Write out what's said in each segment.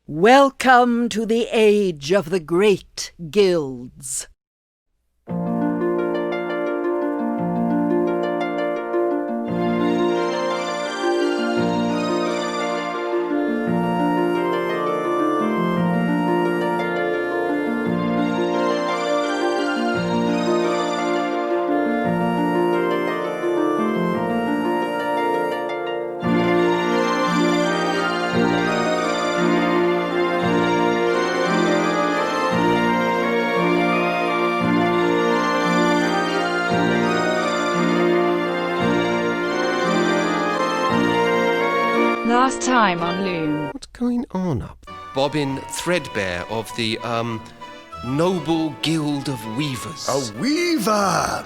Welcome to the age of the great guilds. Last time on Loom. What's going on up? Bobbin Threadbare of the, Noble Guild of Weavers. A weaver!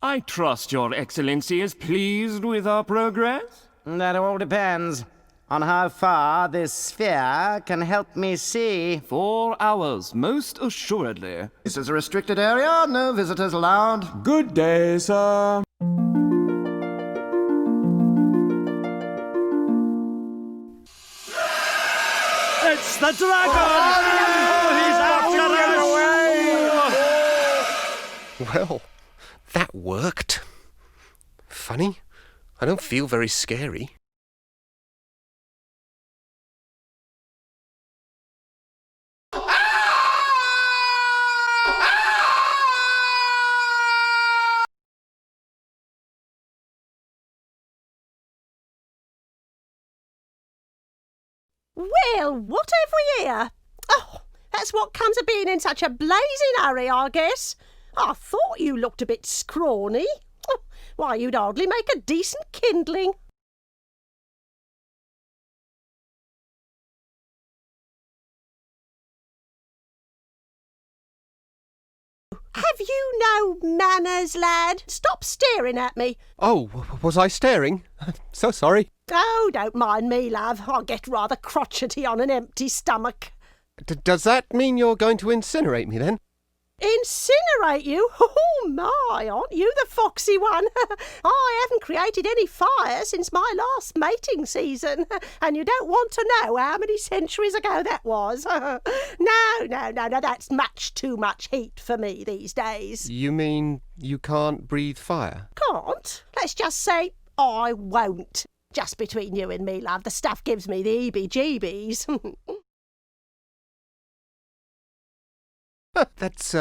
I trust your excellency is pleased with our progress? That all depends on how far this sphere can help me see. 4 hours, most assuredly. This is a restricted area, no visitors allowed. Good day, sir. It's the dragon! He's after us! Well, that worked. Funny, I don't feel very scary. Well, what have we here? Oh, that's what comes of being in such a blazing hurry, I guess. I thought you looked a bit scrawny. Oh, why, you'd hardly make a decent kindling. Have you no manners, lad? Stop staring at me. Oh, was I staring? So sorry. Oh, don't mind me, love. I get rather crotchety on an empty stomach. Does that mean you're going to incinerate me then? Incinerate you? Oh my, aren't you the foxy one? I haven't created any fire since my last mating season, and you don't want to know how many centuries ago that was. No, that's much too much heat for me these days. You mean you can't breathe fire? Can't? Let's just say I won't. Just between you and me, love, the stuff gives me the heebie-jeebies. That's,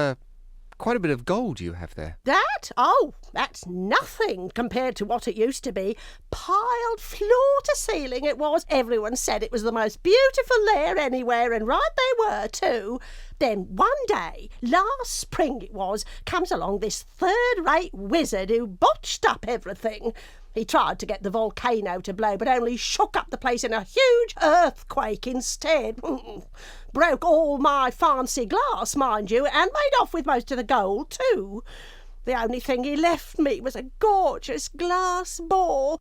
quite a bit of gold you have there. That? Oh, that's nothing compared to what it used to be. Piled floor to ceiling it was. Everyone said it was the most beautiful lair anywhere, and right they were too. Then one day, last spring it was, comes along this third-rate wizard who botched up everything. He tried to get the volcano to blow, but only shook up the place in a huge earthquake instead. Broke all my fancy glass, mind you, and made off with most of the gold, too. The only thing he left me was a gorgeous glass ball.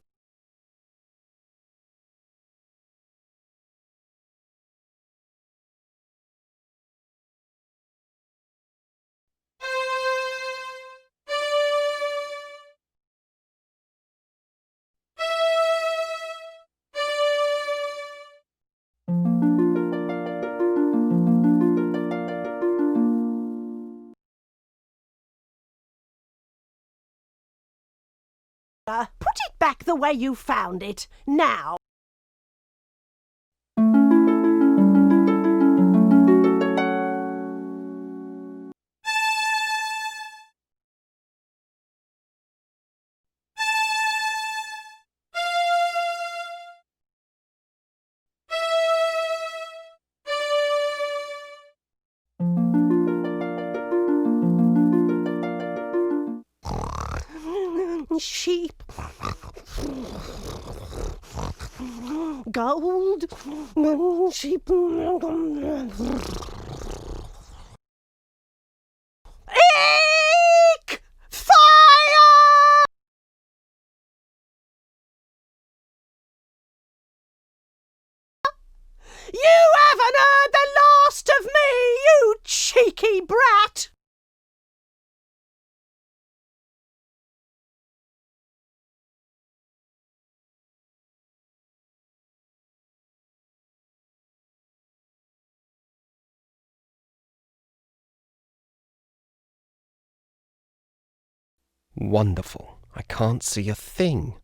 Put it back the way you found it, now. Sheep. Gold. Sheep. Eek! Fire! You haven't heard the last of me, you cheeky brat! Wonderful. I can't see a thing.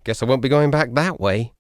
Guess I won't be going back that way.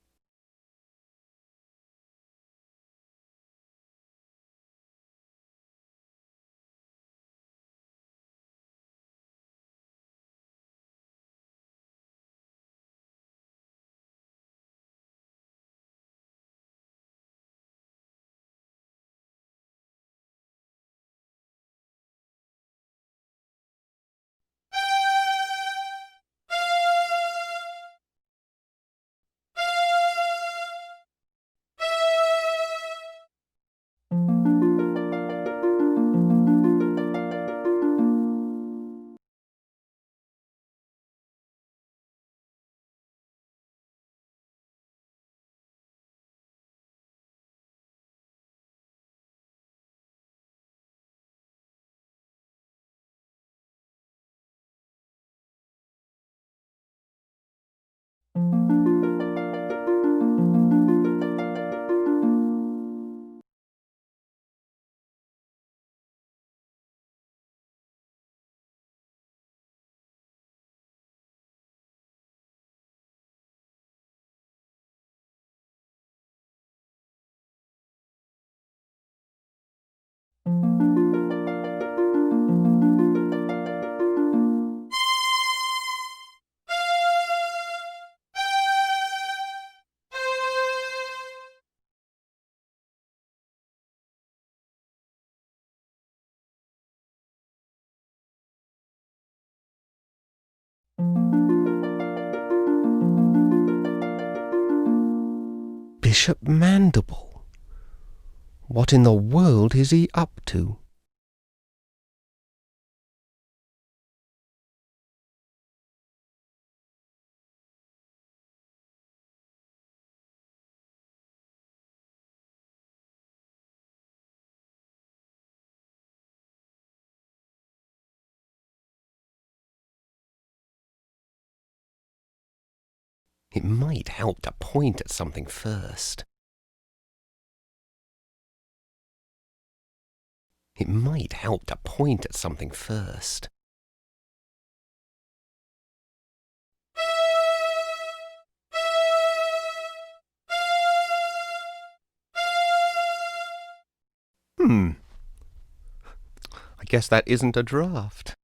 Bishop Mandible. What in the world is he up to? It might help to point at something first. It might help to point at something first. I guess that isn't a draft.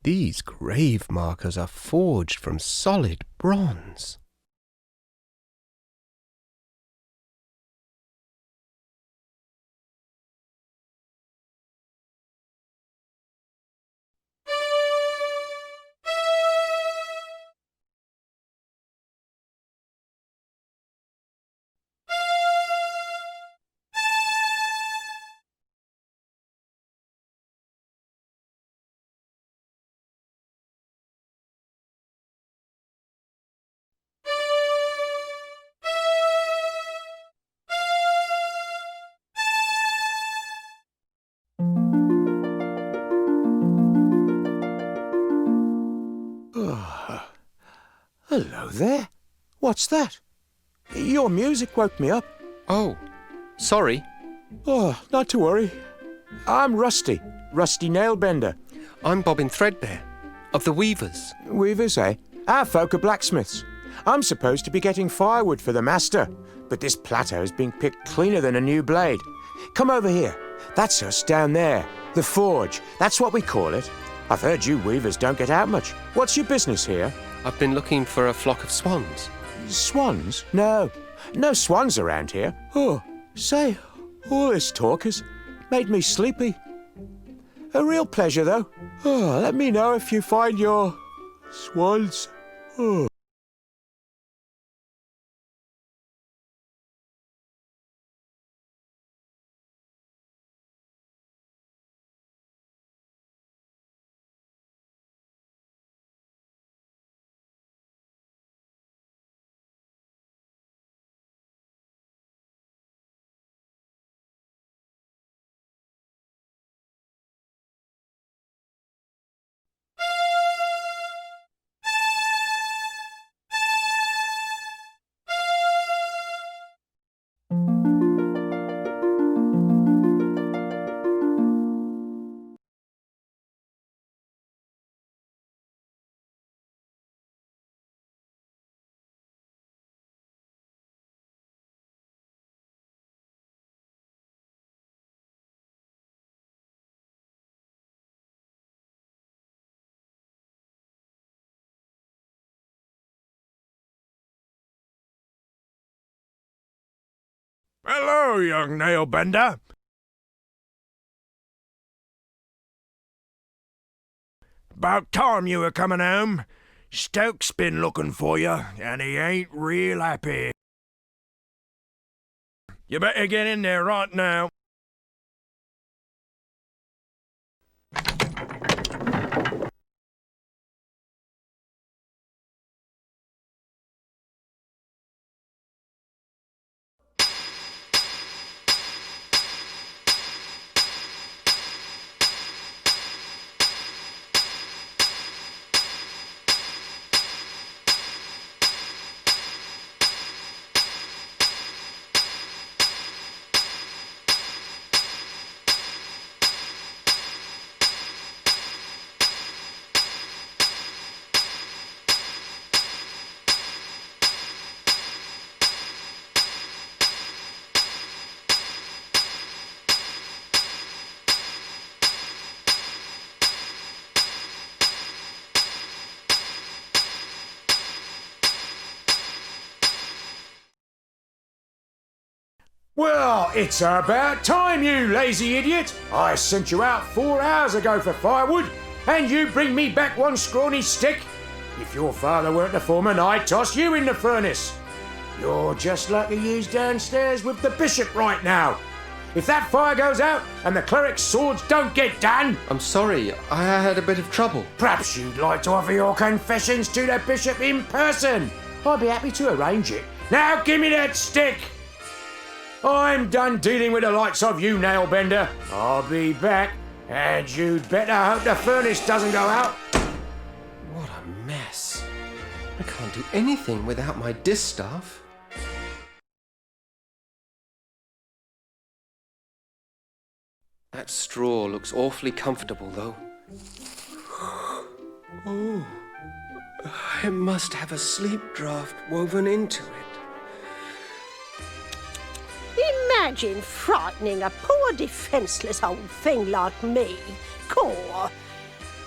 These grave markers are forged from solid bronze. Hello there. What's that? Your music woke me up. Oh, sorry. Oh, not to worry. I'm Rusty Nailbender. I'm Bobbin Threadbare, of the Weavers. Weavers, eh? Our folk are blacksmiths. I'm supposed to be getting firewood for the master, but this plateau's being picked cleaner than a new blade. Come over here. That's us down there. The forge. That's what we call it. I've heard you weavers don't get out much. What's your business here? I've been looking for a flock of swans. Swans? No swans around here. Oh, say, all this talk has made me sleepy. A real pleasure, though. Oh, let me know if you find your swans. Oh. Hello, young nailbender. About time you were coming home. Stoke's been looking for you, and he ain't real happy. You better get in there right now. Well, it's about time, you lazy idiot. I sent you out 4 hours ago for firewood, and you bring me back one scrawny stick. If your father weren't the foreman, I'd toss you in the furnace. You're just like the ewes downstairs with the bishop right now. If that fire goes out and the cleric's swords don't get done... I'm sorry, I had a bit of trouble. Perhaps you'd like to offer your confessions to the bishop in person. I'd be happy to arrange it. Now give me that stick. I'm done dealing with the likes of you, Nailbender. I'll be back, and you'd better hope the furnace doesn't go out. What a mess. I can't do anything without my distaff. That straw looks awfully comfortable, though. Oh, it must have a sleep draft woven into it. Imagine frightening a poor defenceless old thing like me. Caw.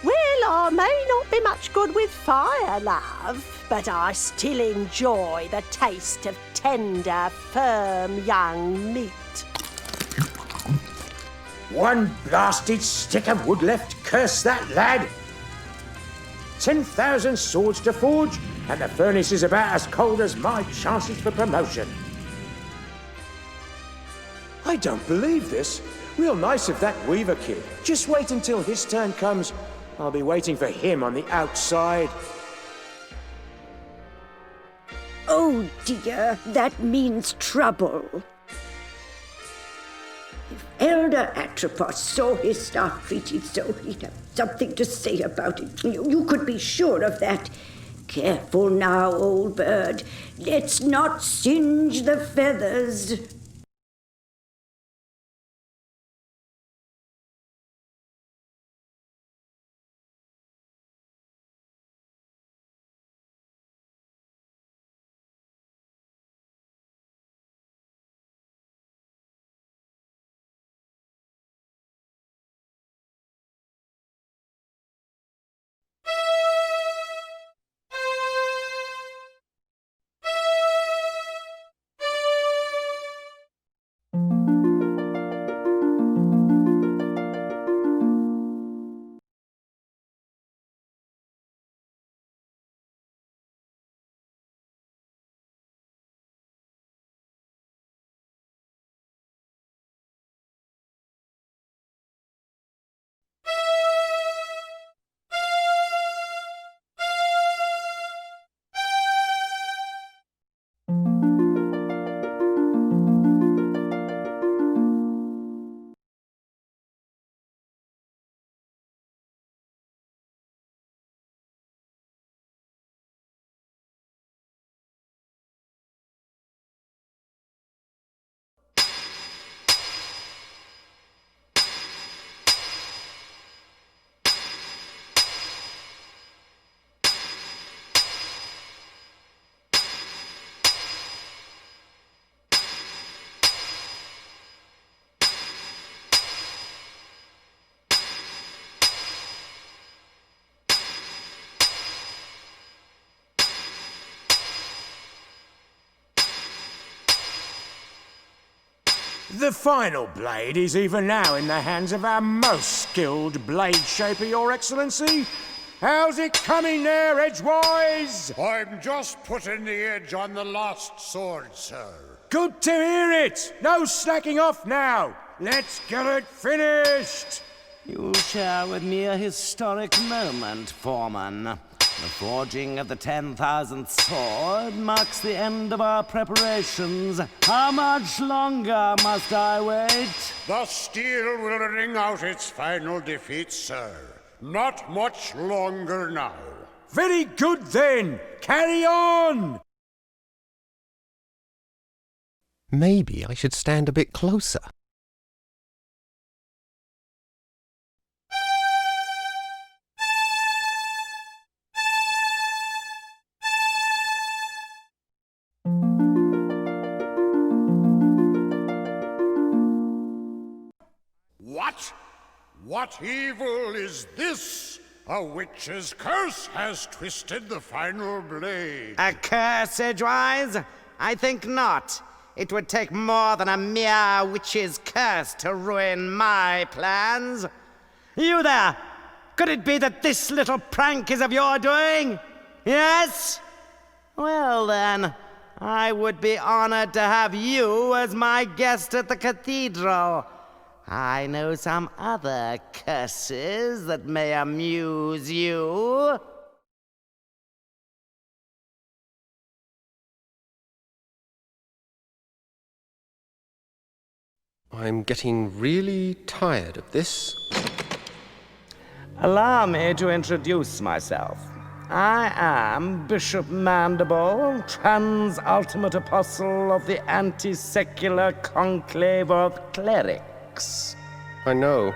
Well, I may not be much good with fire, love, but I still enjoy the taste of tender, firm young meat. One blasted stick of wood left, curse that lad. 10,000 swords to forge, and the furnace is about as cold as my chances for promotion. I don't believe this. Real nice of that Weaver kid. Just wait until his turn comes. I'll be waiting for him on the outside. Oh dear, that means trouble. If Elder Atropos saw his staff treated so, he'd have something to say about it. You could be sure of that. Careful now, old bird. Let's not singe the feathers. The final blade is even now in the hands of our most skilled blade shaper, Your Excellency. How's it coming there, Edgewise? I'm just putting the edge on the last sword, sir. Good to hear it. No slacking off now. Let's get it finished. You share with me a historic moment, Foreman. The forging of the 10,000th sword marks the end of our preparations. How much longer must I wait? The steel will ring out its final defeat, sir. Not much longer now. Very good then. Carry on. Maybe I should stand a bit closer. What? What evil is this? A witch's curse has twisted the final blade. A curse, Edgewise? I think not. It would take more than a mere witch's curse to ruin my plans. You there! Could it be that this little prank is of your doing? Yes? Well then, I would be honored to have you as my guest at the cathedral. I know some other curses that may amuse you. I'm getting really tired of this. Allow me to introduce myself. I am Bishop Mandible, trans-ultimate apostle of the anti-secular conclave of clerics. I know.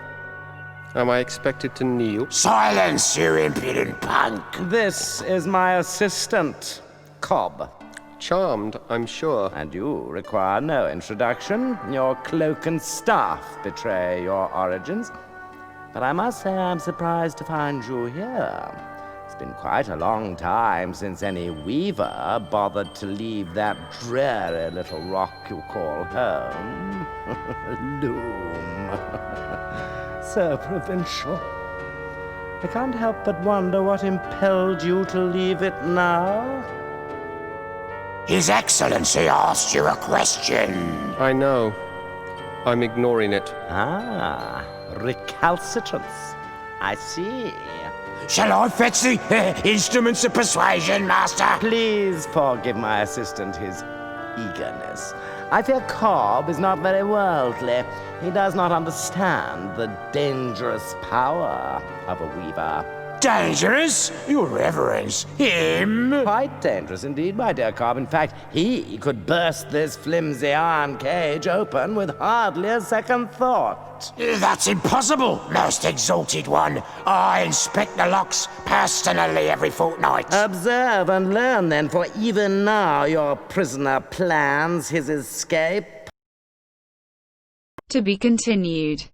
Am I expected to kneel? Silence, you impudent punk. This is my assistant, Cobb. Charmed, I'm sure. And you require no introduction. Your cloak and staff betray your origins. But I must say I'm surprised to find you here. It's been quite a long time since any weaver bothered to leave that dreary little rock you call home. Loom. So provincial. I can't help but wonder what impelled you to leave it now. His Excellency asked you a question. I know. I'm ignoring it. Ah, recalcitrance. I see. Shall I fetch the instruments of persuasion, Master? Please forgive my assistant his eagerness. I fear Cobb is not very worldly. He does not understand the dangerous power of a weaver. Dangerous? Your Reverence. Him? Quite dangerous indeed, my dear Cobb. In fact, he could burst this flimsy iron cage open with hardly a second thought. That's impossible, most exalted one. I inspect the locks personally every fortnight. Observe and learn then, for even now your prisoner plans his escape. To be continued.